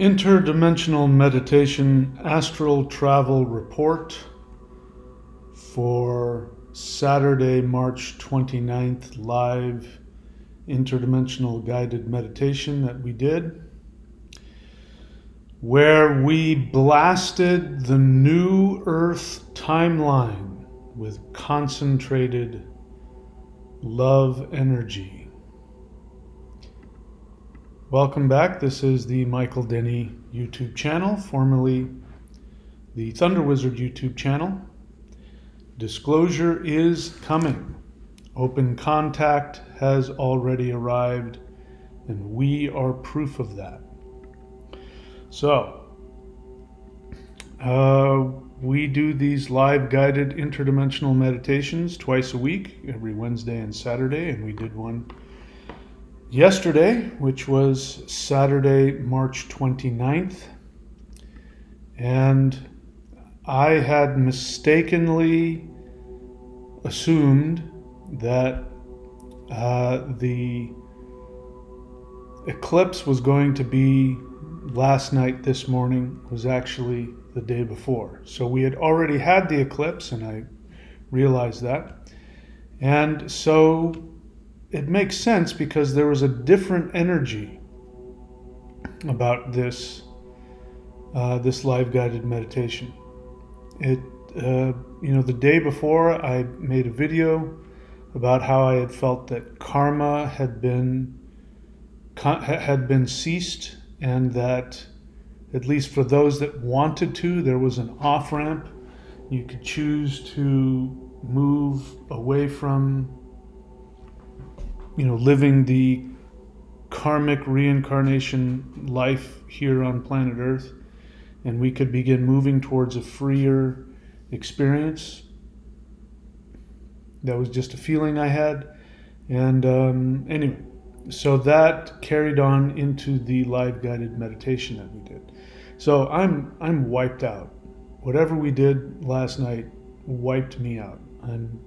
Interdimensional meditation astral travel report for Saturday, March 29th, live interdimensional guided meditation that we did, where we blasted the new Earth timeline with concentrated love energy. Welcome back. This is the Michael Denney YouTube channel, formerly the Thunder Wizard YouTube channel. Disclosure is coming. Open contact has already arrived, and we are proof of that. So, we do these live guided interdimensional meditations twice a week, every Wednesday and Saturday, and we did one yesterday, which was Saturday, March 29th. And I had mistakenly assumed that the eclipse was going to be last night. This morning was actually the day before. So we had already had the eclipse, and I realized that. And so it makes sense because there was a different energy about this live guided meditation. The day before I made a video about how I had felt that karma had been ceased, and that at least for those that wanted to, there was an off ramp. You could choose to move away from living the karmic reincarnation life here on planet Earth, and we could begin moving towards a freer experience. That was just a feeling I had. And anyway, so that carried on into the live guided meditation that we did. So I'm wiped out. Whatever we did last night wiped me out. I'm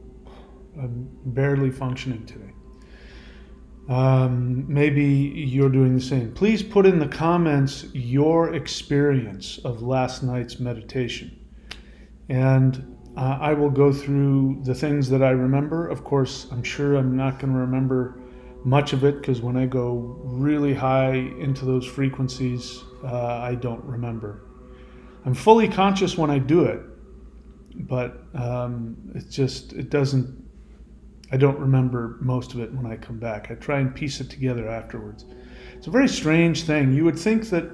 barely functioning today. Maybe you're doing the same. Please put in the comments your experience of last night's meditation. And I will go through the things that I remember. Of course, I'm sure I'm not going to remember much of it, because when I go really high into those frequencies, I don't remember. I'm fully conscious when I do it, but I don't remember most of it when I come back. I try and piece it together afterwards. It's a very strange thing. You would think that,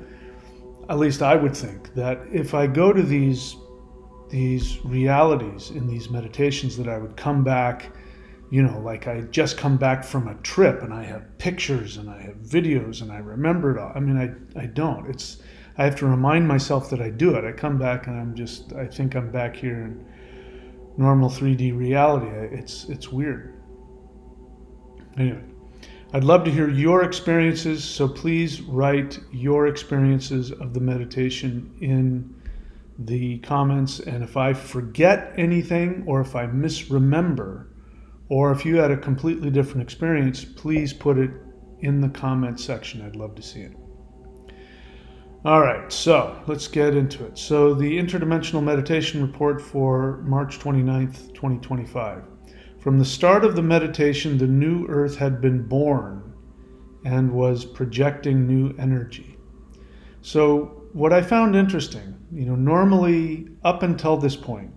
at least I would think, that if I go to these realities in these meditations, that I would come back, like I just come back from a trip and I have pictures and I have videos and I remember it all. I mean, I don't. I have to remind myself that I do it. I come back and I think I'm back here in normal 3D reality. It's weird. Anyway, I'd love to hear your experiences, so please write your experiences of the meditation in the comments. And if I forget anything, or if I misremember, or if you had a completely different experience, please put it in the comment section. I'd love to see it. All right, so let's get into it. So the interdimensional meditation report for March 29th, 2025. From the start of the meditation, the new Earth had been born and was projecting new energy. So what I found interesting, normally up until this point,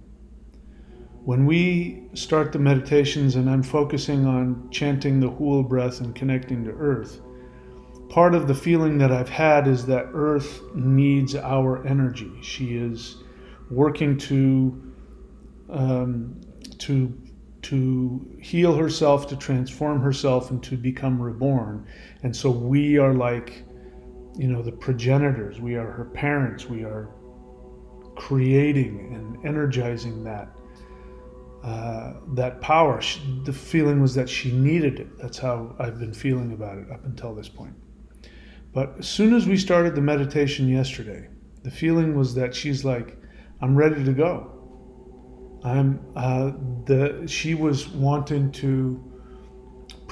when we start the meditations and I'm focusing on chanting the Hool breath and connecting to Earth, part of the feeling that I've had is that Earth needs our energy. She is working to heal herself, to transform herself, and to become reborn. And so we are like, the progenitors. We are her parents. We are creating and energizing that power. The feeling was that she needed it. That's how I've been feeling about it up until this point. But as soon as we started the meditation yesterday, the feeling was that she's like, I'm ready to go. She was wanting to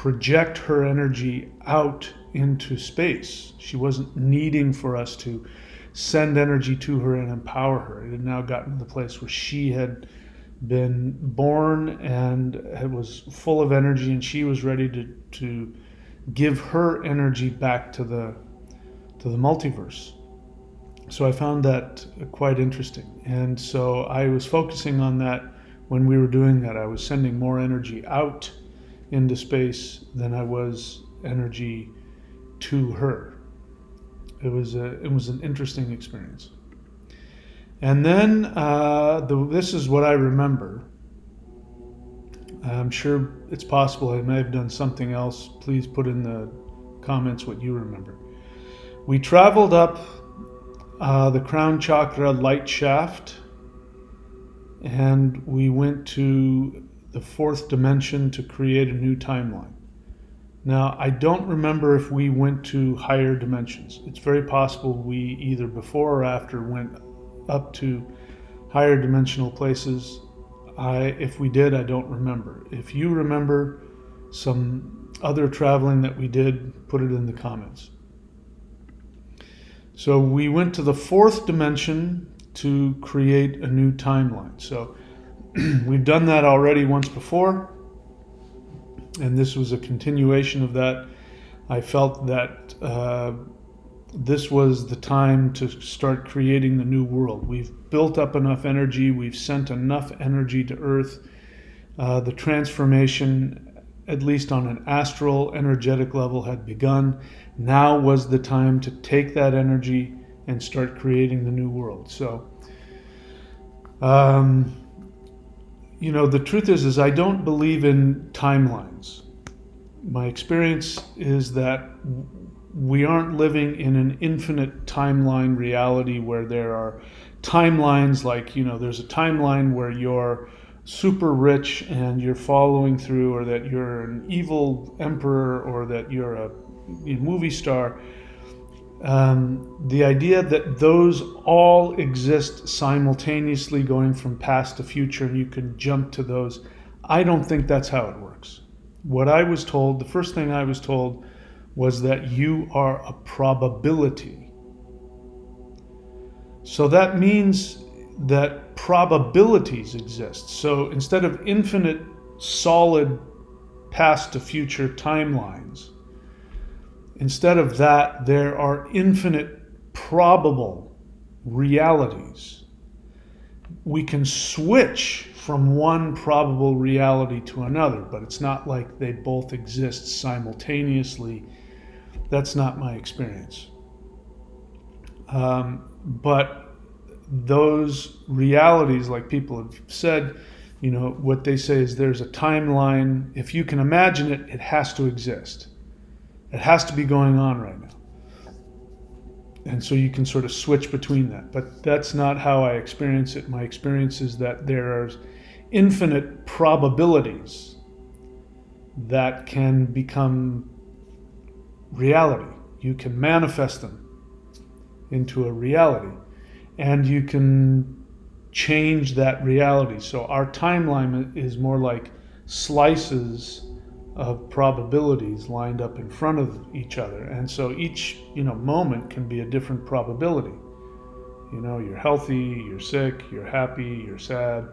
project her energy out into space. She wasn't needing for us to send energy to her and empower her. It had now gotten to the place where she had been born and it was full of energy, and she was ready to give her energy back to the multiverse. So I found that quite interesting. And so I was focusing on that when we were doing that. I was sending more energy out into space than I was energy to her. It was an interesting experience. And then this is what I remember. I'm sure it's possible I may have done something else. Please put in the comments what you remember. We traveled up the crown chakra light shaft, and we went to the fourth dimension to create a new timeline. Now, I don't remember if we went to higher dimensions. It's very possible we either before or after went up to higher dimensional places. If we did, I don't remember. If you remember some other traveling that we did, put it in the comments. So we went to the fourth dimension to create a new timeline. So we've done that already once before, and this was a continuation of that. I felt that this was the time to start creating the new world. We've built up enough energy, we've sent enough energy to Earth. The transformation, at least on an astral, energetic level, had begun. Now was the time to take that energy and start creating the new world. So, the truth is I don't believe in timelines. My experience is that we aren't living in an infinite timeline reality where there are timelines like, there's a timeline where you're super rich and you're following through, or that you're an evil emperor, or that you're a movie star. The idea that those all exist simultaneously, going from past to future, and you can jump to those, I don't think that's how it works. What I was told, the first thing I was told, was that you are a probability. So that means that probabilities exist. So instead of infinite solid past to future timelines, instead of that, there are infinite probable realities. We can switch from one probable reality to another, but it's not like they both exist simultaneously. That's not my experience. But those realities, like people have said, what they say is there's a timeline. If you can imagine it, it has to exist. It has to be going on right now. And so you can sort of switch between that. But that's not how I experience it. My experience is that there are infinite probabilities that can become reality. You can manifest them into a reality, and you can change that reality. So our timeline is more like slices of probabilities lined up in front of each other, and so each moment can be a different probability. You're healthy, you're sick, you're happy, you're sad,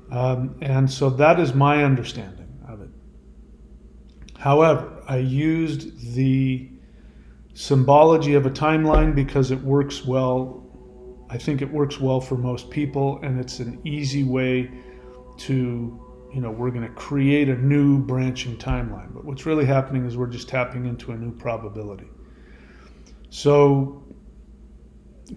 and so that is my understanding of it. However, I used the symbology of a timeline because it works well. I think it works well for most people, and it's an easy way to, we're going to create a new branching timeline. But what's really happening is we're just tapping into a new probability. So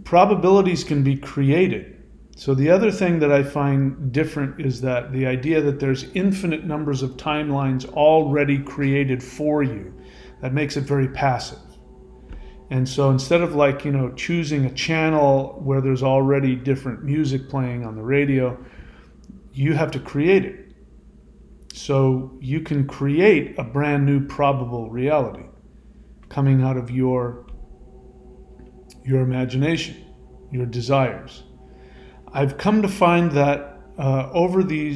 probabilities can be created. So the other thing that I find different is that the idea that there's infinite numbers of timelines already created for you, that makes it very passive. And so instead of choosing a channel where there's already different music playing on the radio, you have to create it. So you can create a brand new probable reality coming out of your imagination, your desires. I've come to find that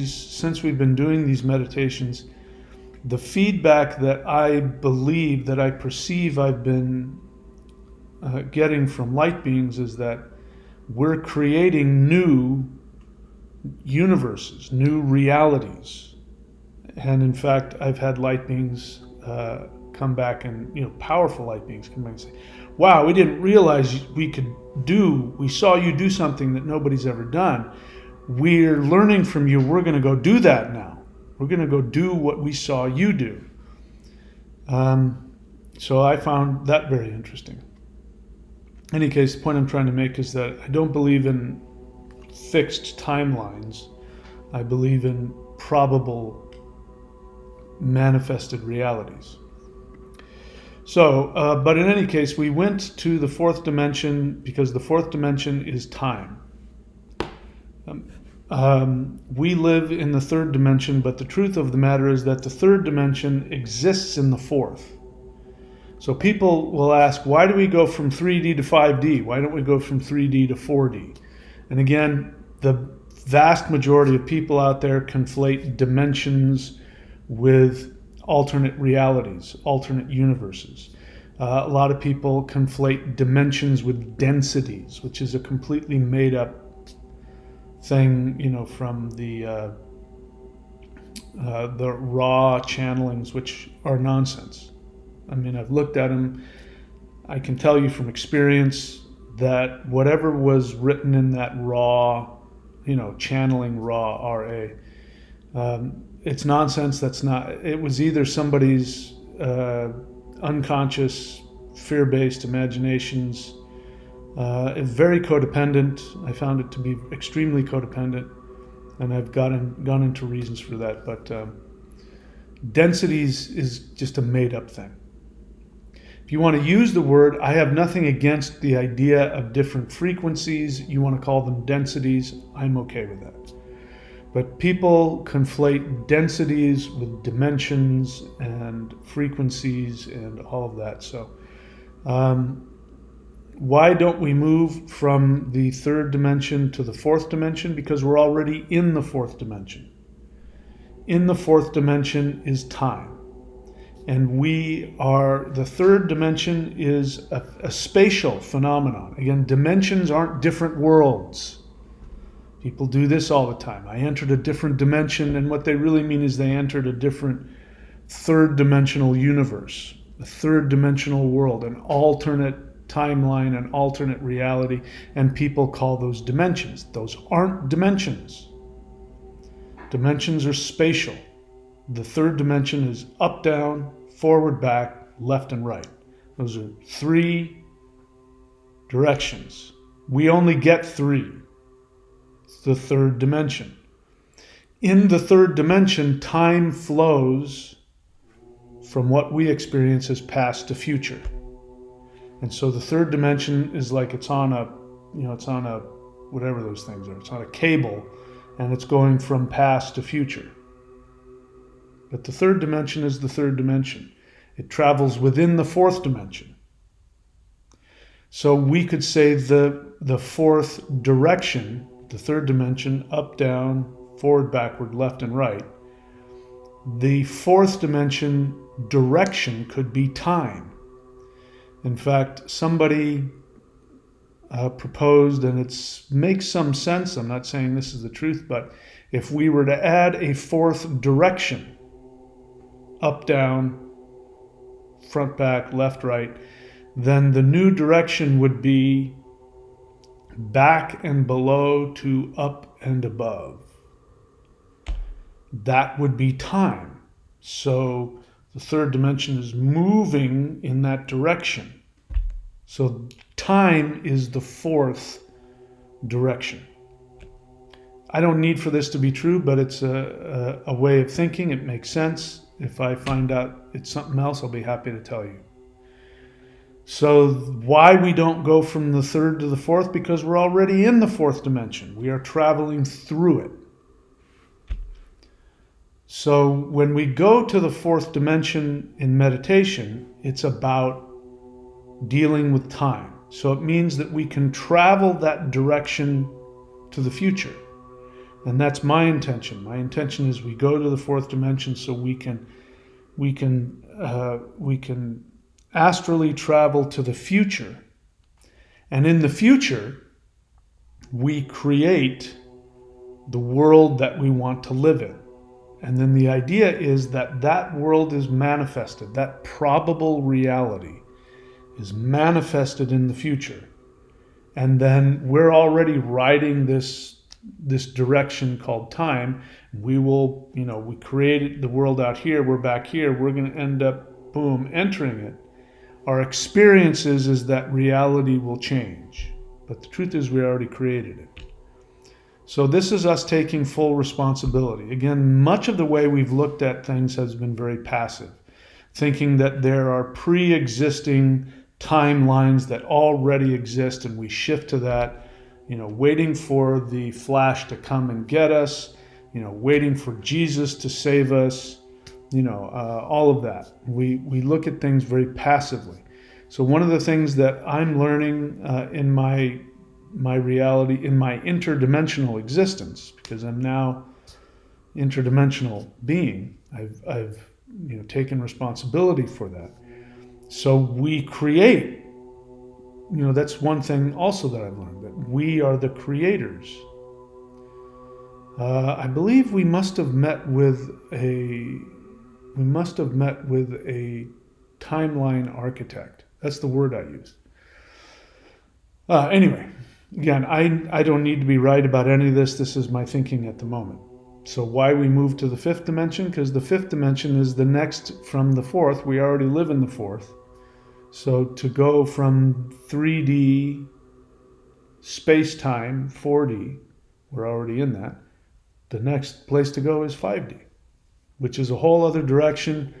since we've been doing these meditations, the feedback that I believe, that I perceive I've been getting from light beings is that we're creating new universes, new realities. And in fact, I've had light beings come back, and powerful light beings come back and say, wow, we didn't realize we saw you do something that nobody's ever done. We're learning from you. We're going to go do that now. We're going to go do what we saw you do. So I found that very interesting. In any case, the point I'm trying to make is that I don't believe in fixed timelines. I believe in probable manifested realities. So, but in any case, we went to the fourth dimension because the fourth dimension is time. We live in the third dimension, but the truth of the matter is that the third dimension exists in the fourth. So people will ask, why do we go from 3D to 5D? Why don't we go from 3D to 4D? And again, the vast majority of people out there conflate dimensions with alternate realities, alternate universes. A lot of people conflate dimensions with densities, which is a completely made up thing, from the raw channelings, which are nonsense. I mean, I've looked at them. I can tell you from experience that whatever was written in that raw, channeling raw RA, it's nonsense. That's not. It was either somebody's unconscious, fear-based imaginations. Very codependent. I found it to be extremely codependent, and I've gone into reasons for that. But densities is just a made-up thing. If you want to use the word, I have nothing against the idea of different frequencies. You want to call them densities, I'm okay with that. But people conflate densities with dimensions and frequencies and all of that. So why don't we move from the third dimension to the fourth dimension? Because we're already in the fourth dimension. In the fourth dimension is time. And the third dimension is a spatial phenomenon. Again, dimensions aren't different worlds. People do this all the time. I entered a different dimension, and what they really mean is they entered a different third dimensional universe, a third dimensional world, an alternate timeline, an alternate reality, and people call those dimensions. Those aren't dimensions. Dimensions are spatial. The third dimension is up, down, forward, back, left, and right. Those are three directions. We only get three. It's the third dimension. In the third dimension, time flows from what we experience as past to future. And so the third dimension is like it's on a whatever those things are. It's on a cable, and it's going from past to future. But the third dimension is the third dimension. It travels within the fourth dimension. So we could say the fourth direction, the third dimension, up, down, forward, backward, left, and right. The fourth dimension direction could be time. In fact, somebody proposed, and it makes some sense, I'm not saying this is the truth, but if we were to add a fourth direction, up, down, front, back, left, right, then the new direction would be back and below to up and above. That would be time. So the third dimension is moving in that direction. So time is the fourth direction. I don't need for this to be true, but it's a way of thinking. It makes sense. If I find out it's something else, I'll be happy to tell you. So why we don't go from the third to the fourth? Because we're already in the fourth dimension. We are traveling through it. So when we go to the fourth dimension in meditation, it's about dealing with time. So it means that we can travel that direction to the future. And that's my intention. My intention is we go to the fourth dimension so we can we can astrally travel to the future, and in the future we create the world that we want to live in. And then the idea is that that world is manifested, that probable reality is manifested in the future. And then we're already riding this direction called time. We will, we created the world out here, we're back here, we're going to end up, boom, entering it. Our experiences is that reality will change. But the truth is we already created it. So this is us taking full responsibility. Again, much of the way we've looked at things has been very passive, thinking that there are pre-existing timelines that already exist and we shift to that, waiting for the Flash to come and get us, waiting for Jesus to save us, all of that. We look at things very passively. So one of the things that I'm learning in my reality, in my interdimensional existence, because I'm now interdimensional being, I've taken responsibility for that. So we create, that's one thing also that I've learned, that we are the creators. I believe we must have met with a timeline architect. That's the word I use. Anyway, again, I don't need to be right about any of this. This is my thinking at the moment. So why we move to the fifth dimension? Because the fifth dimension is the next from the fourth. We already live in the fourth. So to go from 3D space-time, 4D, we're already in that. The next place to go is 5D, which is a whole other direction.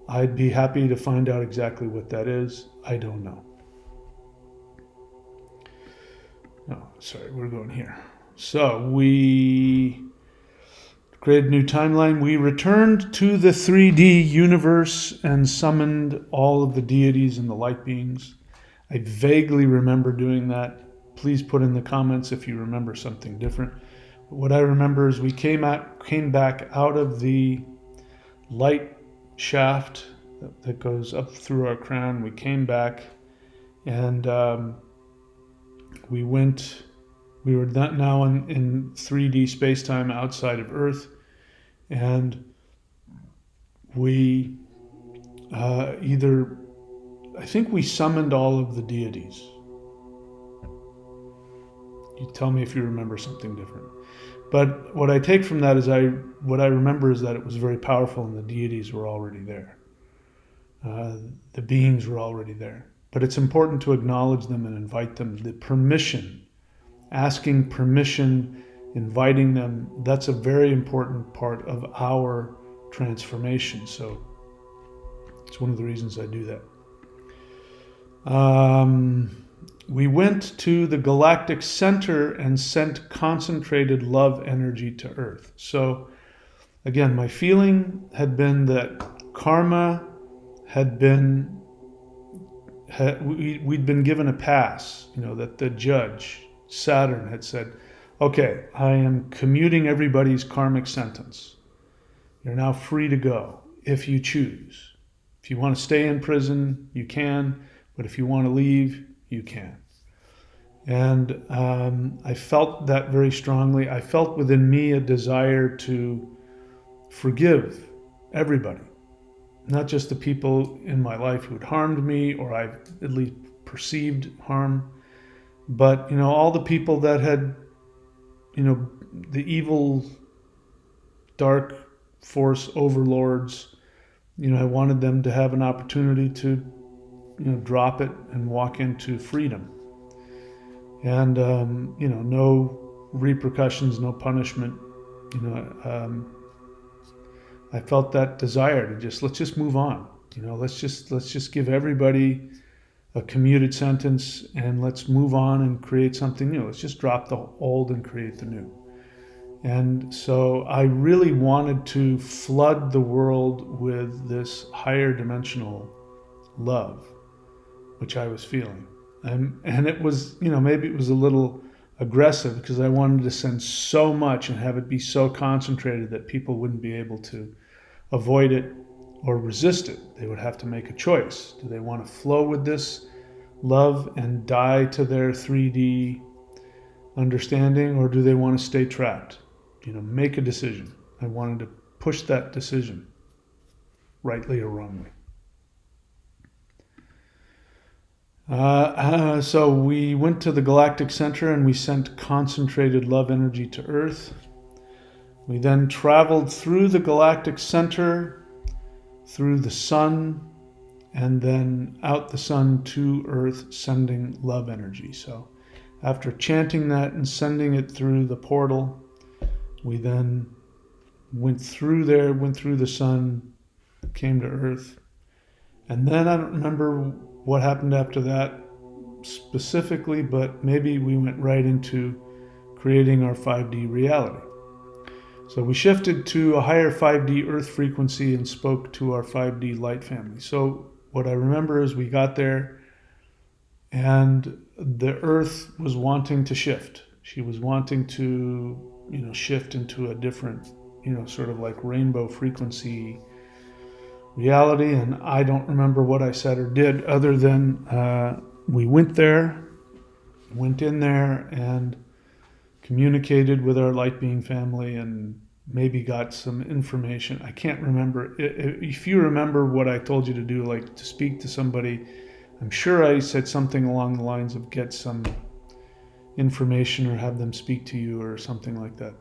I'd be happy to find out exactly what that is. I don't know. No, sorry, we're going here. So we created a new timeline. We returned to the 3D universe and summoned all of the deities and the light beings. I vaguely remember doing that. Please put in the comments if you remember something different. But what I remember is we came back out of the light shaft that goes up through our crown. We came back and we were now in 3D space-time outside of Earth, and we I think we summoned all of the deities. You tell me if you remember something different. But what I take from that is what I remember is that it was very powerful and the deities were already there. The beings were already there. But it's important to acknowledge them and invite them. The permission, asking permission, inviting them, that's a very important part of our transformation. So it's one of the reasons I do that. We went to the galactic center and sent concentrated love energy to Earth. So again, my feeling had been that karma had been, we'd been given a pass, that the judge, Saturn, had said, okay, I am commuting everybody's karmic sentence. You're now free to go if you choose. If you want to stay in prison, you can, but if you want to leave, you can. And I felt that very strongly. I felt within me a desire to forgive everybody, not just the people in my life who'd harmed me or I've at least perceived harm, but all the people that had, the evil, dark force overlords. I wanted them to have an opportunity to, drop it and walk into freedom. And no repercussions, no punishment. I felt that desire to let's just move on. Let's just give everybody a commuted sentence and let's move on and create something new. Let's just drop the old and create the new. And so I really wanted to flood the world with this higher dimensional love, which I was feeling. And it was, maybe it was a little aggressive because I wanted to send so much and have it be so concentrated that people wouldn't be able to avoid it or resist it. They would have to make a choice. Do they want to flow with this love and die to their 3D understanding, or do they want to stay trapped? Make a decision. I wanted to push that decision, rightly or wrongly. So we went to the galactic center and we sent concentrated love energy to Earth. We then traveled through the galactic center, through the sun, and then out the sun to Earth, sending love energy. So after chanting that and sending it through the portal, we then went through the sun, came to Earth. And then I don't remember what happened after that specifically, but maybe we went right into creating our 5D reality. So we shifted to a higher 5D Earth frequency and spoke to our 5D light family. So what I remember is we got there and the Earth was wanting to shift. She was wanting to, shift into a different, sort of like rainbow frequency reality. And I don't remember what I said or did other than we went in there and communicated with our light being family and maybe got some information. I can't remember. If you remember what I told you to do, like to speak to somebody, I'm sure I said something along the lines of get some information or have them speak to you or something like that.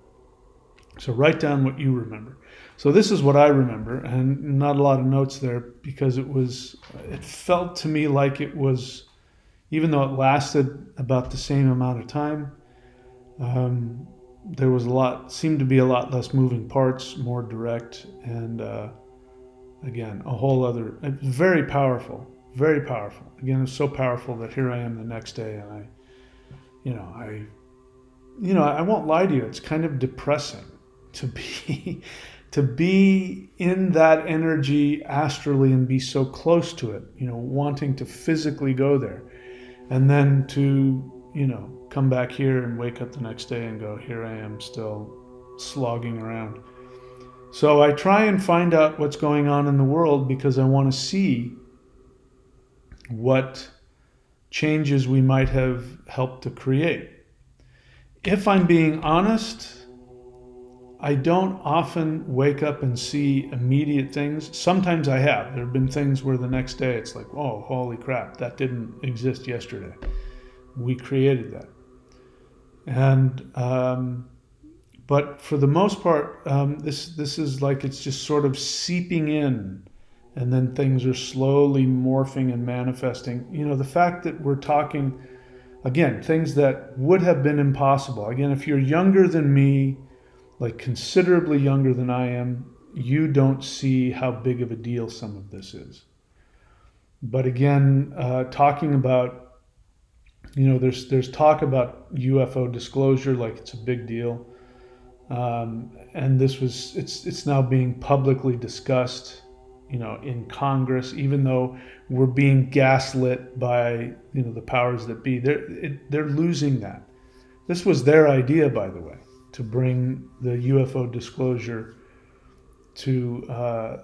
So write down what you remember. So this is what I remember, and not a lot of notes there because it felt to me like it was, even though it lasted about the same amount of time, there seemed to be a lot less moving parts, more direct, and again, a whole other, very powerful, very powerful. Again, it's so powerful that here I am the next day, and I won't lie to you, it's kind of depressing to be in that energy astrally and be so close to it, wanting to physically go there, and then to, come back here and wake up the next day and go, here I am still slogging around. So I try and find out what's going on in the world because I want to see what changes we might have helped to create. If I'm being honest, I don't often wake up and see immediate things. Sometimes I have. There have been things where the next day it's like, oh, holy crap, that didn't exist yesterday. We created that. And but for the most part, this is like it's just sort of seeping in, and then things are slowly morphing and manifesting. The fact that we're talking, again, things that would have been impossible. Again, if you're younger than me, like considerably younger than I am, you don't see how big of a deal some of this is. But again, talking about, there's talk about UFO disclosure like it's a big deal, and it's now being publicly discussed, in Congress, even though we're being gaslit by the powers that be. They're losing that. This was their idea, by the way, to bring the UFO disclosure to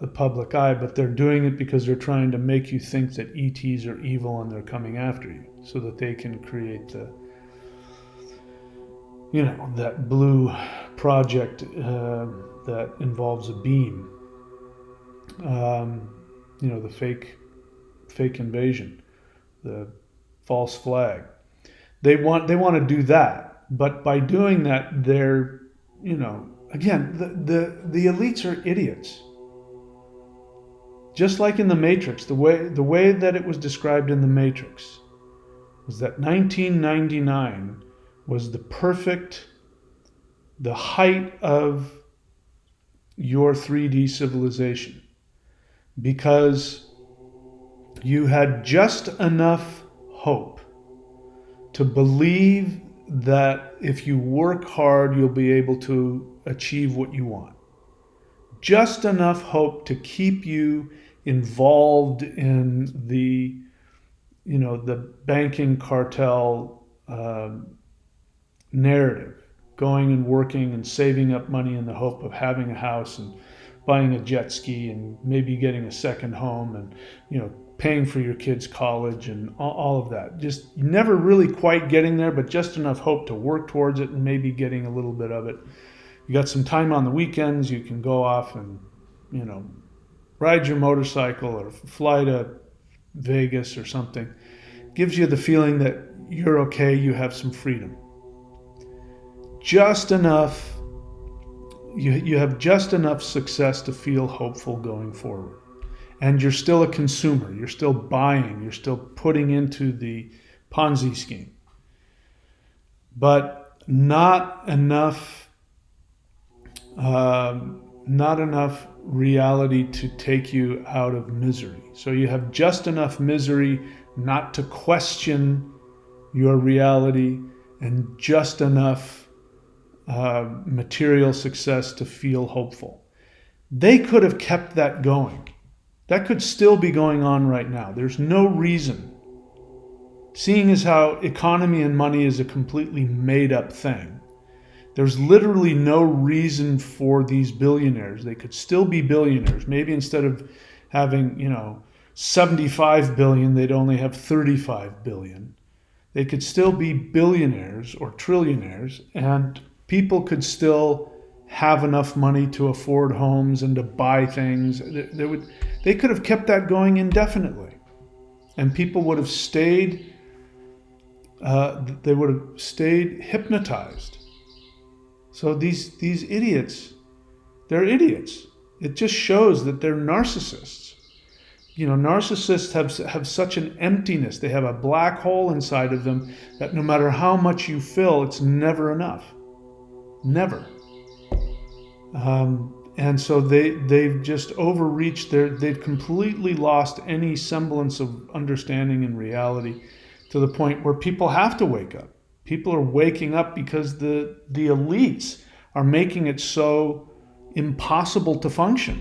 the public eye, but they're doing it because they're trying to make you think that ETs are evil and they're coming after you so that they can create that blue project that involves a beam, the fake invasion, the false flag. They want to do that, but by doing that, they're, again, the elites are idiots. Just like in the Matrix, the way that it was described in the Matrix was that 1999 was the height of your 3D civilization, because you had just enough hope to believe that if you work hard, you'll be able to achieve what you want. Just enough hope to keep you involved in the banking cartel narrative, going and working and saving up money in the hope of having a house and buying a jet ski and maybe getting a second home and, paying for your kids' college and all of that. Just never really quite getting there, but just enough hope to work towards it and maybe getting a little bit of it. You got some time on the weekends, you can go off and, ride your motorcycle or fly to Vegas or something. Gives you the feeling that you're okay, you have some freedom. Just enough, you have just enough success to feel hopeful going forward. And you're still a consumer, you're still buying, you're still putting into the Ponzi scheme. But not enough reality to take you out of misery. So you have just enough misery not to question your reality, and just enough material success to feel hopeful. They could have kept that going. That could still be going on right now. There's no reason. Seeing as how economy and money is a completely made up thing, there's literally no reason for these billionaires. They could still be billionaires. Maybe instead of having, 75 billion, they'd only have 35 billion. They could still be billionaires or trillionaires, and people could still have enough money to afford homes and to buy things. They could have kept that going indefinitely, and people would have stayed. They would have stayed hypnotized. So these idiots, they're idiots. It just shows that they're narcissists. Narcissists have such an emptiness. They have a black hole inside of them that no matter how much you fill, it's never enough. Never. And so they've just overreached they've completely lost any semblance of understanding and reality, to the point where people have to wake up. People are waking up because the elites are making it so impossible to function.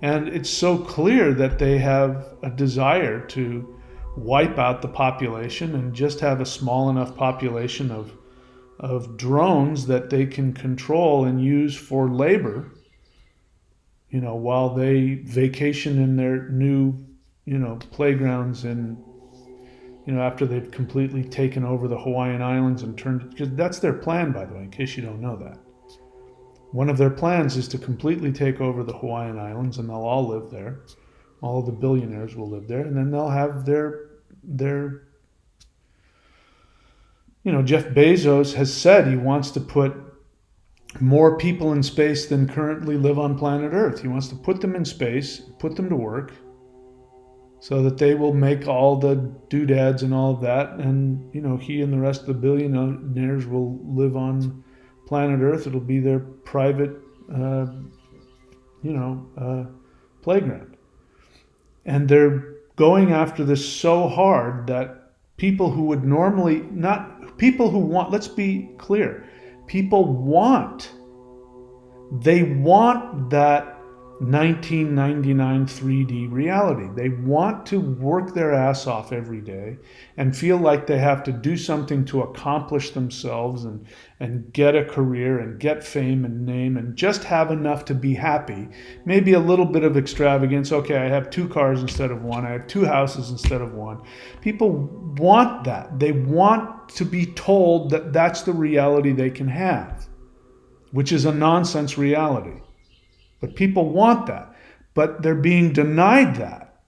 And it's so clear that they have a desire to wipe out the population and just have a small enough population of drones that they can control and use for labor, while they vacation in their new, playgrounds and, after they've completely taken over the Hawaiian Islands and turned, because that's their plan, by the way, in case you don't know that. One of their plans is to completely take over the Hawaiian Islands, and they'll all live there. All of the billionaires will live there, and then they'll have their Jeff Bezos has said he wants to put more people in space than currently live on planet Earth. He wants to put them in space, put them to work, so that they will make all the doodads and all of that, and he and the rest of the billionaires will live on planet Earth. It'll be their private playground. And they're going after this so hard that people who would normally not, people who want, let's be clear, they want that 1999 3D reality. They want to work their ass off every day and feel like they have to do something to accomplish themselves and get a career and get fame and name and just have enough to be happy. Maybe a little bit of extravagance. Okay, I have 2 cars instead of 1. I have 2 houses instead of 1. People want that. They want to be told that that's the reality they can have, which is a nonsense reality. But people want that, but they're being denied that.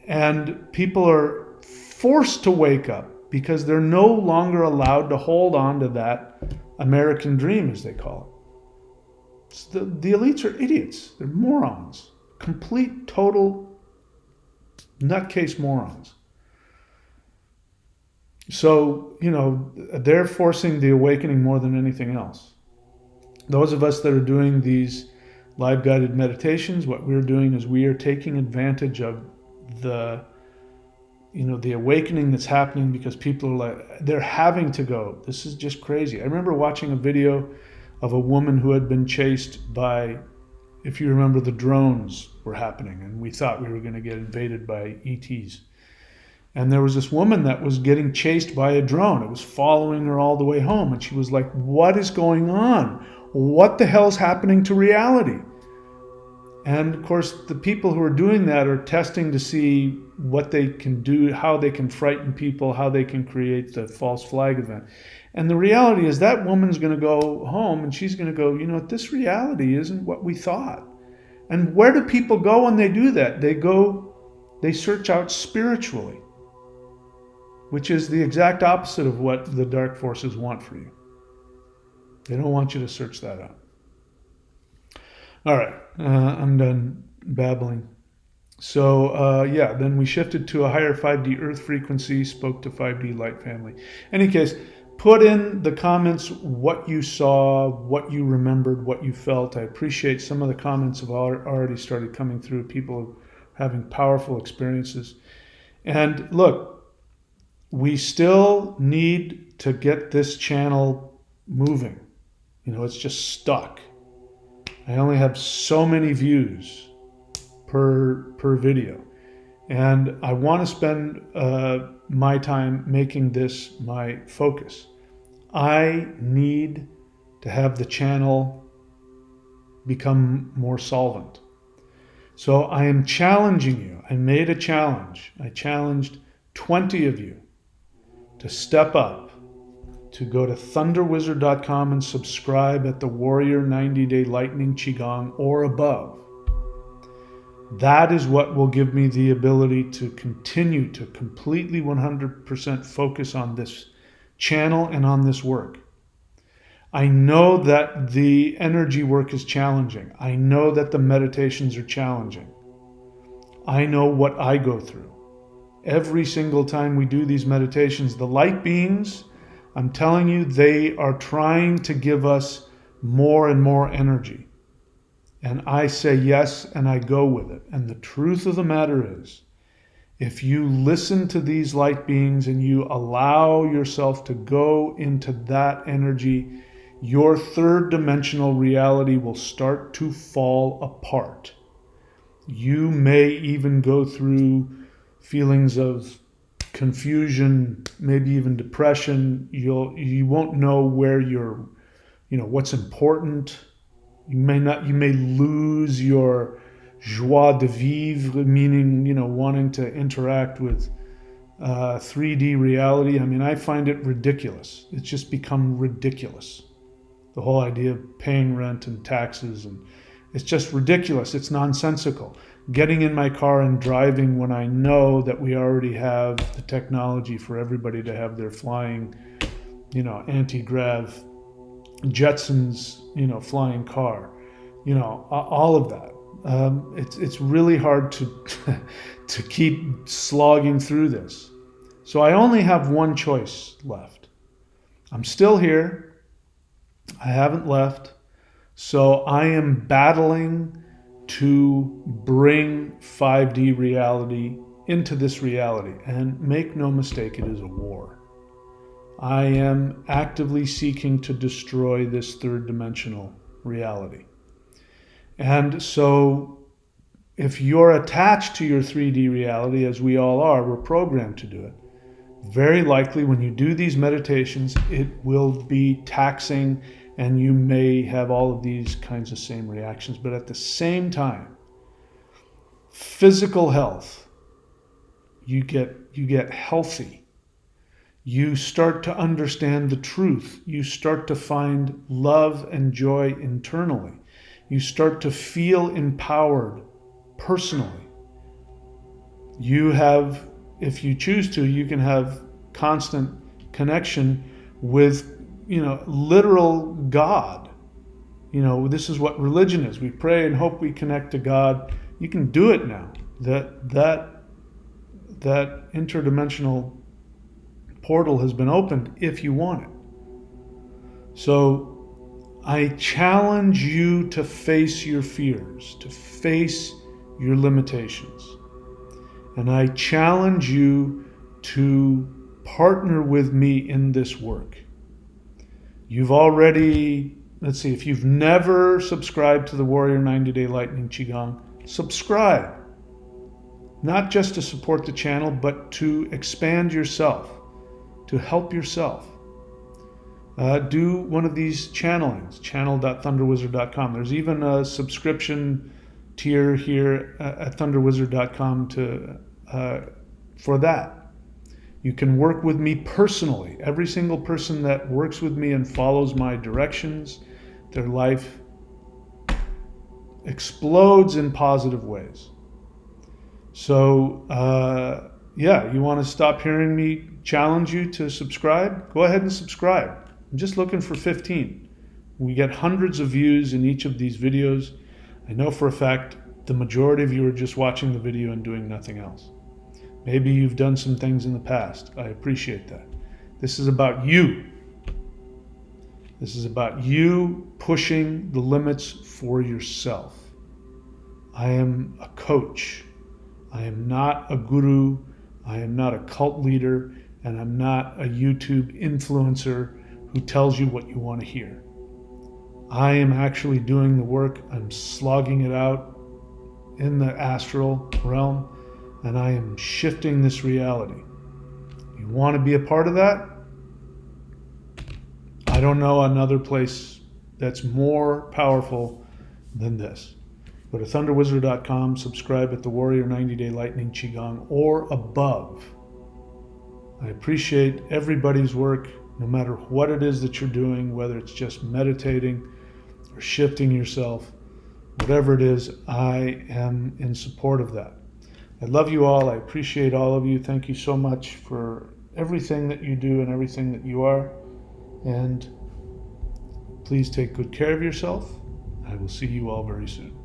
And people are forced to wake up because they're no longer allowed to hold on to that American dream, as they call it. The elites are idiots. They're morons. Complete, total nutcase morons. So, they're forcing the awakening more than anything else. Those of us that are doing these live guided meditations, what we're doing is we are taking advantage of the awakening that's happening, because people are like, they're having to go. This is just crazy. I remember watching a video of a woman who had been chased by, if you remember, the drones were happening, and we thought we were going to get invaded by ETs. And there was this woman that was getting chased by a drone. It was following her all the way home. And she was like, what is going on? What the hell's happening to reality? And of course, the people who are doing that are testing to see what they can do, how they can frighten people, how they can create the false flag event. And the reality is that woman's going to go home and she's going to go, this reality isn't what we thought. And where do people go when they do that? They search out spiritually, which is the exact opposite of what the dark forces want for you. They don't want you to search that out. All right, I'm done babbling. So then we shifted to a higher 5D Earth frequency, spoke to 5D light family. Any case, put in the comments what you saw, what you remembered, what you felt. I appreciate some of the comments have already started coming through, people having powerful experiences. And look, we still need to get this channel moving. It's just stuck. I only have so many views per video. And I want to spend my time making this my focus. I need to have the channel become more solvent. So I am challenging you. I made a challenge. I challenged 20 of you to step up, to go to thunderwizard.com and subscribe at the Warrior 90-Day Lightning Qigong or above. That is what will give me the ability to continue to completely 100% focus on this channel and on this work. I know that the energy work is challenging. I know that the meditations are challenging. I know what I go through. Every single time we do these meditations, the light beings, I'm telling you, they are trying to give us more and more energy. And I say yes, and I go with it. And the truth of the matter is, if you listen to these light beings and you allow yourself to go into that energy, your third dimensional reality will start to fall apart. You may even go through feelings of confusion, maybe even depression. You won't know where what's important. You may lose your joie de vivre, meaning, wanting to interact with 3D reality. I mean, I find it ridiculous. It's just become ridiculous. The whole idea of paying rent and taxes, and it's just ridiculous. It's nonsensical. Getting in my car and driving when I know that we already have the technology for everybody to have their flying, anti-grav Jetsons, flying car, all of that. It's really hard to to keep slogging through this. So I only have one choice left. I'm still here. I haven't left. So I am battling to bring 5D reality into this reality. And make no mistake, it is a war. I am actively seeking to destroy this third dimensional reality. And so if you're attached to your 3D reality, as we all are, we're programmed to do it, very likely when you do these meditations, it will be taxing and you may have all of these kinds of same reactions. But at the same time, physical health, you get healthy. You start to understand the truth. You start to find love and joy internally. You start to feel empowered personally. You have, if you choose to, you can have constant connection with, literal God. This is what religion is. We pray and hope we connect to God. You can do it now. That interdimensional portal has been opened if you want it. So I challenge you to face your fears, to face your limitations. And I challenge you to partner with me in this work. You've already, if you've never subscribed to the Warrior 90-Day Lightning Qigong, subscribe. not just to support the channel, but to expand yourself, to help yourself. Do one of these channelings, channel.thunderwizard.com. There's even a subscription tier here at thunderwizard.com for that. You can work with me personally. Every single person that works with me and follows my directions, their life explodes in positive ways. So, you want to stop hearing me challenge you to subscribe? Go ahead and subscribe. I'm just looking for 15. We get hundreds of views in each of these videos. I know for a fact the majority of you are just watching the video and doing nothing else. Maybe you've done some things in the past. I appreciate that. This is about you. This is about you pushing the limits for yourself. I am a coach. I am not a guru. I am not a cult leader. And I'm not a YouTube influencer who tells you what you want to hear. I am actually doing the work. I'm slogging it out in the astral realm, and I am shifting this reality. You want to be a part of that? I don't know another place that's more powerful than this. Go to thunderwizard.com, subscribe at the Warrior 90-Day Lightning Qigong or above. I appreciate everybody's work, no matter what it is that you're doing, whether it's just meditating or shifting yourself, whatever it is, I am in support of that. I love you all. I appreciate all of you. Thank you so much for everything that you do and everything that you are. And please take good care of yourself. I will see you all very soon.